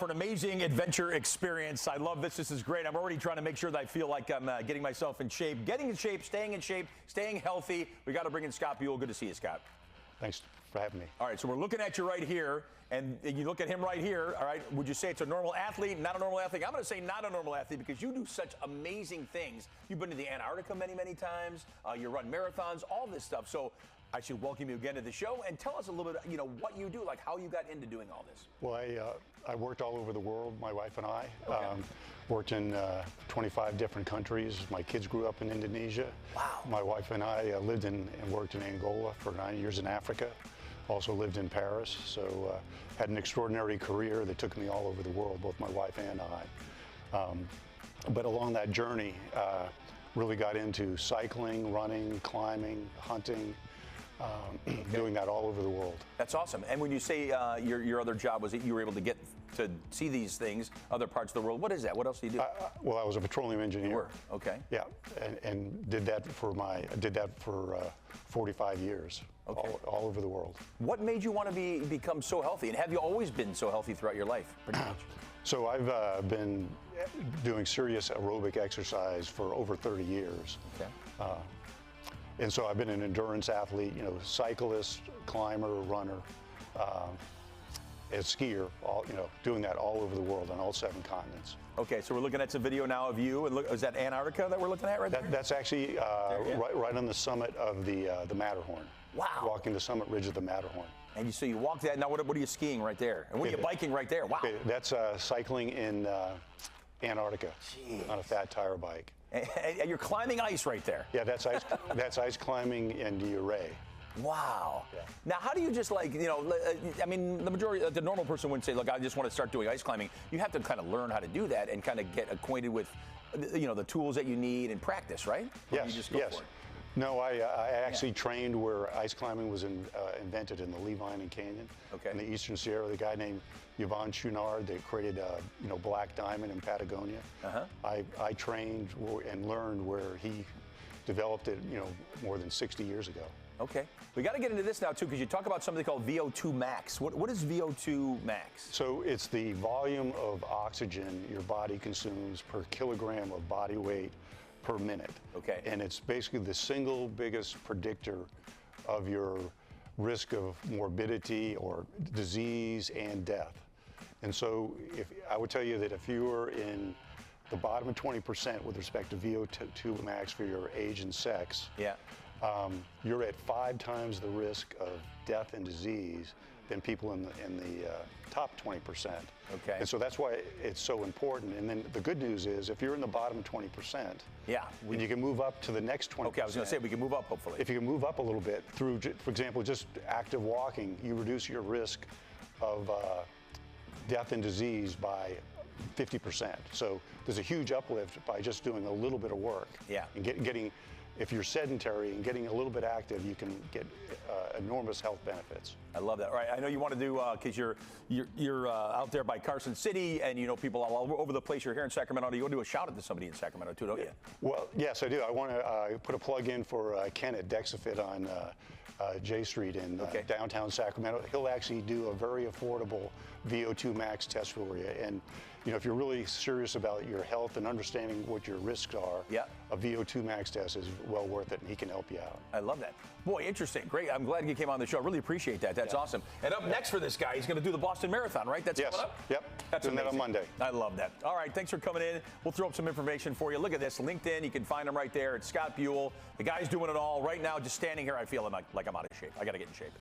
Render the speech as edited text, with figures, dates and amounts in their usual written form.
for an amazing adventure experience. I love this. This is great. I'm already trying to make sure that I feel like I'm getting myself in shape. Getting in shape, staying healthy. We got to bring in Scot Buell. Good to see you, Scot. Thanks for having me. All right, so we're looking at you right here, and you look at him right here, all right? Would you say it's a normal athlete, not a normal athlete? I'm going to say not a normal athlete because you do such amazing things. You've been to the Antarctica many, many times. You run marathons, all this stuff. So I should welcome you again to the show and tell us a little bit, what you do, like how you got into doing all this. Well, I worked all over the world, my wife and I. Okay. Worked in 25 different countries. My kids grew up in Indonesia. Wow. My wife and I lived in and worked in Angola for 9 years in Africa. Also lived in Paris, so had an extraordinary career that took me all over the world, both my wife and I. But along that journey, really got into cycling, running, climbing, hunting, doing that all over the world. That's awesome. And when you say your other job was that you were able to get to see these things, other parts of the world, what is that? What else do you do? Well, I was a petroleum engineer. You were, okay. Yeah, and did that for 45 years, okay. all over the world. What made you want to become so healthy? And have you always been so healthy throughout your life, pretty much? So I've been doing serious aerobic exercise for over 30 years. Okay. And so I've been an endurance athlete, cyclist, climber, runner, as skier, doing that all over the world on all 7 continents. Okay, so we're looking at some video now of you. And is that Antarctica that we're looking at right there? That's actually right on the summit of the Matterhorn. Wow. Walking the summit ridge of the Matterhorn. And so you walk that. Now, what are you skiing right there? And what are you biking right there? Wow. That's cycling in Antarctica. Jeez. On a fat tire bike. And you're climbing ice right there. Yeah, that's ice. That's ice climbing in the array. Wow. Yeah. Now, how do you just the majority, the normal person wouldn't say, look, I just want to start doing ice climbing. You have to kind of learn how to do that and kind of get acquainted with, the tools that you need and practice, right? Or Yes, you just go yes. for it? No, I actually trained where ice climbing was invented in the Levine Canyon, okay. in the Eastern Sierra. The guy named Yvon Chouinard, they created Black Diamond in Patagonia. Uh-huh. I trained and learned where he developed it, more than 60 years ago. Okay. We got to get into this now, too, because you talk about something called VO2 Max. What is VO2 Max? So it's the volume of oxygen your body consumes per kilogram of body weight per minute. Okay. And it's basically the single biggest predictor of your risk of morbidity or disease and death. And so I would tell you that if you are in the bottom of 20% with respect to VO2 max for your age and sex, yeah. You're at 5 times the risk of death and disease than people in the top 20%. Okay. And so that's why it's so important. And then the good news is, if you're in the bottom 20%, yeah, and you can move up to the next 20%. Okay, I was going to say we can move up, hopefully. If you can move up a little bit through, for example, just active walking, you reduce your risk of death and disease by 50%. So there's a huge uplift by just doing a little bit of work. Yeah. And getting, if you're sedentary and getting a little bit active, you can get enormous health benefits. I love that. All right, I know you want to do because you're out there by Carson City, and people all over the place. You're here in Sacramento. You want to do a shout out to somebody in Sacramento too, don't you? Well, yes, I do. I want to put a plug in for Ken at Dexafit on J Street in downtown Sacramento. He'll actually do a very affordable VO2 Max test for you. And if you're really serious about your health and understanding what your risks are, yeah. A VO2 Max test is well worth it, and he can help you out. I love that. Boy, interesting. Great. I'm glad you came on the show. I really appreciate that. That's awesome. And up next for this guy, he's going to do the Boston Marathon, right? That's coming up? Yep. That's doing amazing. that on Monday. I love that. All right, thanks for coming in. We'll throw up some information for you. Look at this. LinkedIn, you can find him right there. It's Scot Buell. The guy's doing it all. Right now, just standing here, I feel like I'm out of shape. I got to get in shape.